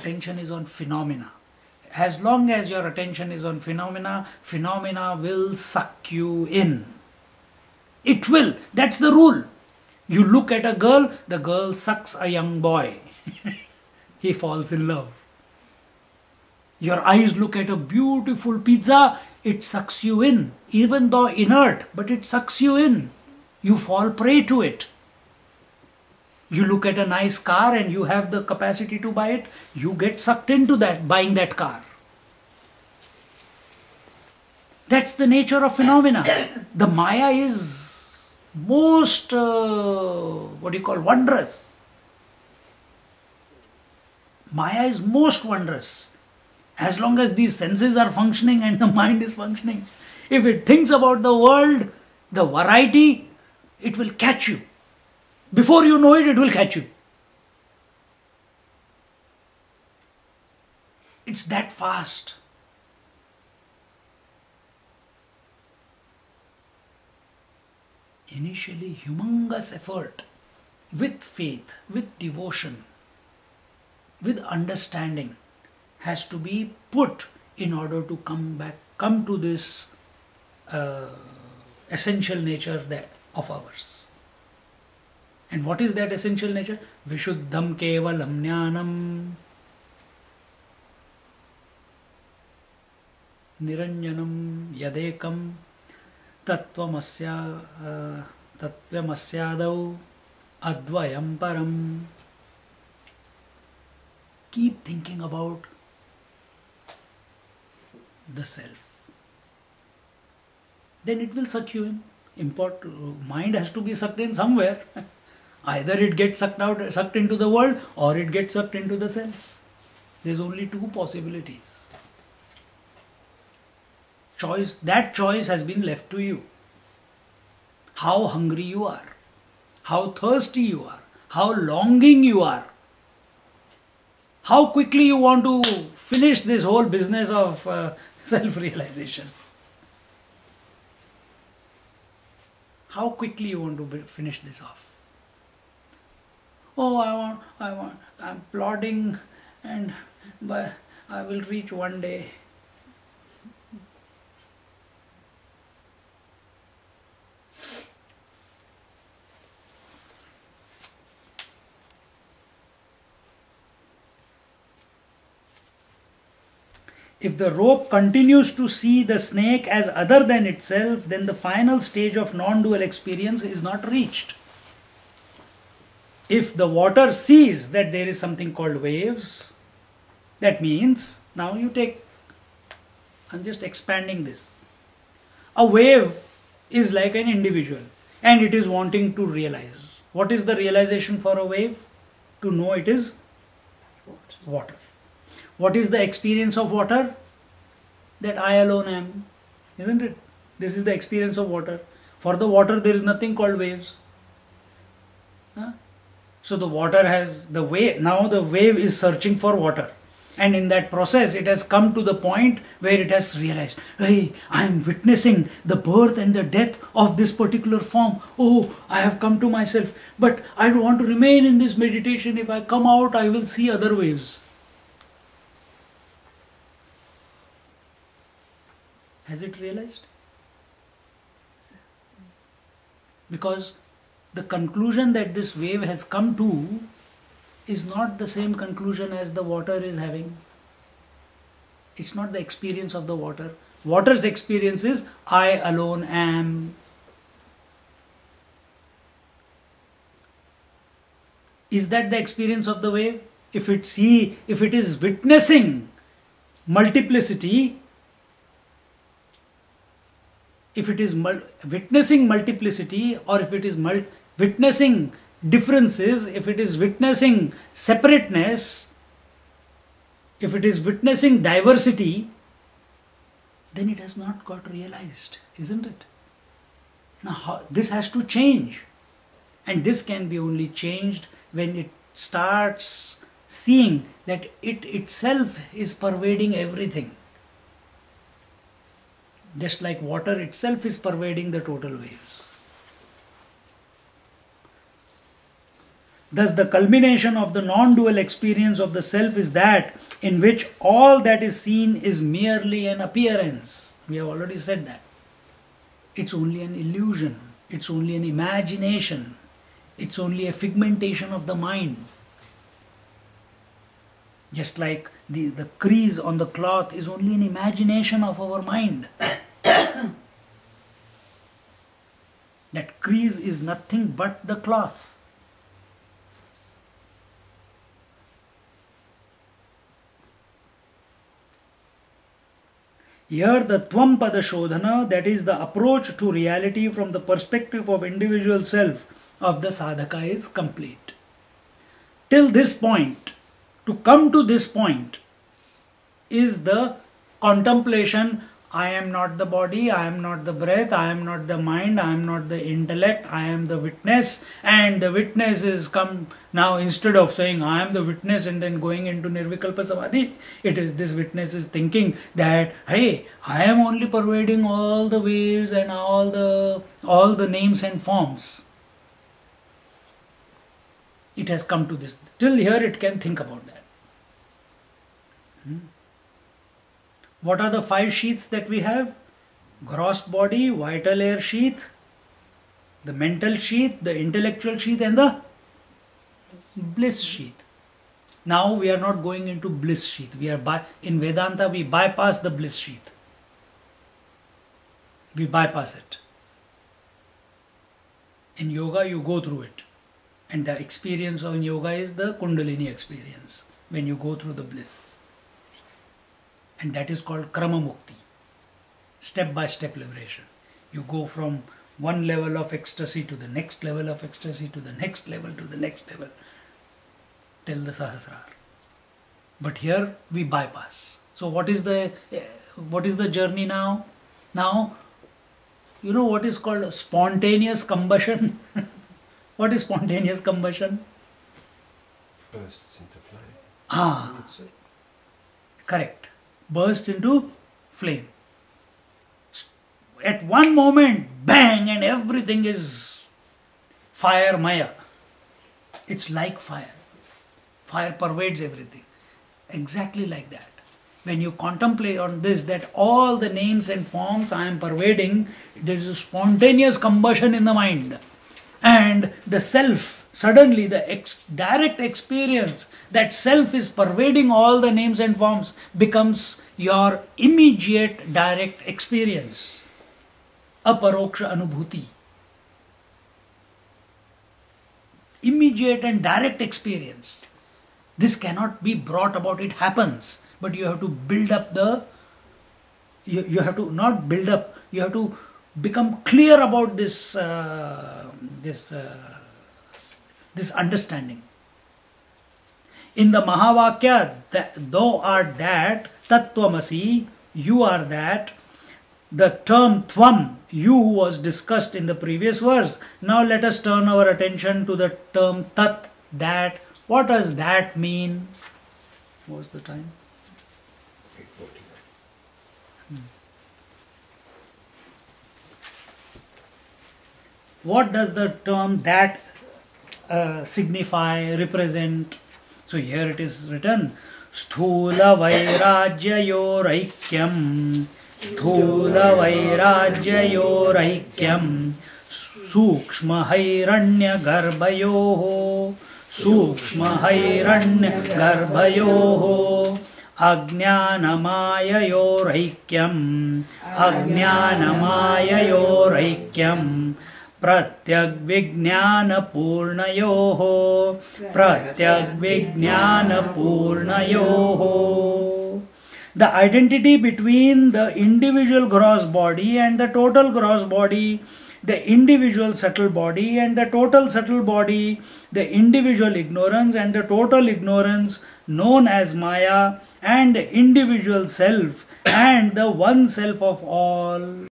attention is on phenomena. As long as your attention is on phenomena, phenomena will suck you in. It will. That's the rule. You look at a girl, the girl sucks a young boy. He falls in love. Your eyes look at a beautiful pizza, it sucks you in. Even though inert, but it sucks you in. You fall prey to it. You look at a nice car and you have the capacity to buy it, you get sucked into that, buying that car. That's the nature of phenomena. The Maya is most, wondrous. Maya is most wondrous. As long as these senses are functioning and the mind is functioning. If it thinks about the world, the variety, it will catch you. Before you know it, it will catch you. It's that fast. Initially, humongous effort, with faith, with devotion, with understanding, has to be put in order to come to this essential nature of ours. And what is that essential nature? Vishuddham kevalam jnanam niranjanam yadekam tatvamasyadau advayam param. Keep thinking about the self. Then it will suck you in. Mind has to be sucked in somewhere. Either it gets sucked into the world, or it gets sucked into the self. There's only two possibilities. That choice has been left to you. How hungry you are, how thirsty you are, how longing you are, how quickly you want to finish this whole business of self-realization. How quickly you want to finish this off. Oh, I'm plodding, but I will reach one day. If the rope continues to see the snake as other than itself, then the final stage of non-dual experience is not reached. If the water sees that there is something called waves, that means, now I'm just expanding this. A wave is like an individual and it is wanting to realize. What is the realization for a wave? To know it is water. What is the experience of water? That I alone am, isn't it? This is the experience of water. For the water, there is nothing called waves. So the water has the wave. Now the wave is searching for water, and in that process, it has come to the point where it has realized, hey, I am witnessing the birth and the death of this particular form. Oh, I have come to myself, but I don't want to remain in this meditation. If I come out, I will see other waves. Has it realized? Because the conclusion that this wave has come to is not the same conclusion as the water is having. It's not the experience of the water. Water's experience is I alone am. Is that the experience of the wave? If it is witnessing multiplicity, if it is witnessing multiplicity, or if it is witnessing differences, if it is witnessing separateness, if it is witnessing diversity, then it has not got realized, isn't it? Now this has to change, and this can be only changed when it starts seeing that it itself is pervading everything. Just like water itself is pervading the total waves. Thus the culmination of the non-dual experience of the self is that in which all that is seen is merely an appearance. We have already said that. It's only an illusion. It's only an imagination. It's only a figmentation of the mind. Just like the crease on the cloth is only an imagination of our mind. That crease is nothing but the cloth. Here the Tvam-pada Shodhana, that is the approach to reality from the perspective of individual self of the sadhaka, is complete. Till this point, to come to this point, is the contemplation. I am not the body, I am not the breath, I am not the mind, I am not the intellect, I am the witness. And the witness is come now, instead of saying I am the witness and then going into Nirvikalpa Samadhi, it is this witness is thinking that, hey, I am only pervading all the waves and all the names and forms. It has come to this. Till here it can think about that. What are the 5 sheaths that we have? Gross body, vital air sheath, the mental sheath, the intellectual sheath, and the bliss sheath. Now we are not going into bliss sheath. In Vedanta we bypass the bliss sheath. We bypass it. In yoga you go through it. And the experience of yoga is the Kundalini experience, when you go through the bliss. And that is called Krama Mukti, step by step liberation. You go from one level of ecstasy to the next level of ecstasy to the next level to the next level till the Sahasrara. But here we bypass. So what is the journey now? Now, you know what is called spontaneous combustion? What is spontaneous combustion? Bursts into flame. Correct. Burst into flame. At one moment, bang, and everything is fire maya. It's like fire. Fire pervades everything. Exactly like that. When you contemplate on this, that all the names and forms I am pervading, there is a spontaneous combustion in the mind. And the self, suddenly the direct experience that self is pervading all the names and forms becomes your immediate direct experience. Aparoksha anubhuti. Immediate and direct experience. This cannot be brought about, it happens. But you have to build up you have to not build up, you have to become clear about this understanding. In the Mahavakya, thou art that, Tattvamasi, you are that. The term Tvam, you, was discussed in the previous verse. Now let us turn our attention to the term Tat, that. What does that mean? What's the time? 8:49. What does the term that signify, represent? So here it is written, Sthula Vairajyayoraikyam, Sthula Vairajyayoraikyam, Sukshma Hairanya Garbhayoho, Sukshma Hairanya Garbhayoho, Ajnanamayayoraikyam, Ajnanamayayoraikyam, Pratyak Vijnana Purnayoho, Pratyak Vijnana Purnayoho. The identity between the individual gross body and the total gross body, the individual subtle body and the total subtle body, the individual ignorance and the total ignorance known as Maya, and the individual self and the one self of all.